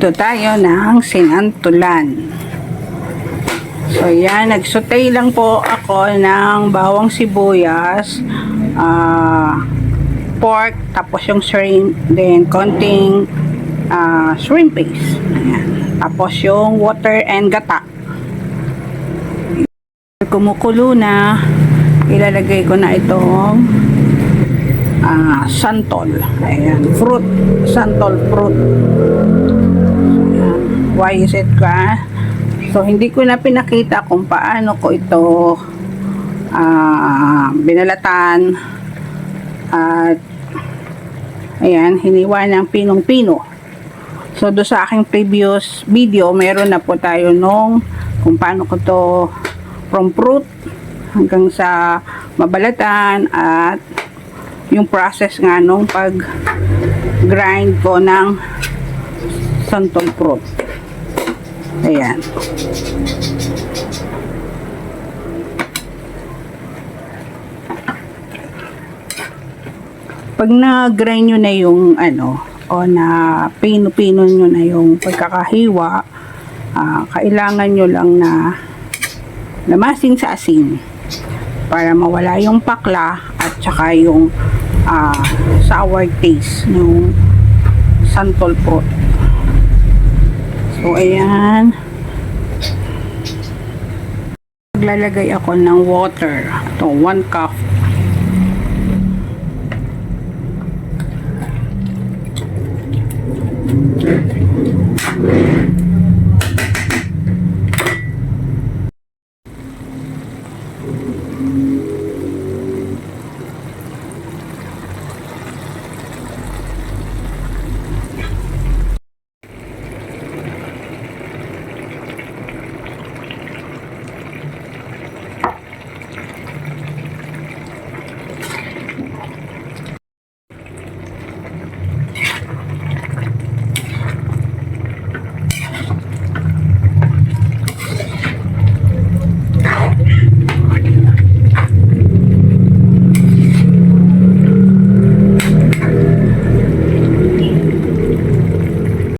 Magluto tayo ng sinantulan. So yan, nagsaute lang po ako ng bawang sibuyas, pork, tapos yung shrimp, then konting shrimp paste. Ayan. Tapos yung water and gata. Kumukulo na, ilalagay ko na itong santol. Ayan, fruit, santol fruit. Ayan. Why is it ka? So, hindi ko na pinakita kung paano ko ito binalatan at ayan, hiniwa ng pinong-pino. So, do sa aking previous video, meron na po tayo nung kung paano ko to from fruit hanggang sa mabalatan at yung process nga nung pag grind ko ng santol fruit. Ayan. Pag na-grind nyo na yung o na pino-pino nyo na yung pagkakahiwa, kailangan nyo lang na lamasin sa asin para mawala yung pakla at saka yung sour taste ng santol fruit. So ayan, maglalagay ako ng water. Ito, 1 cup.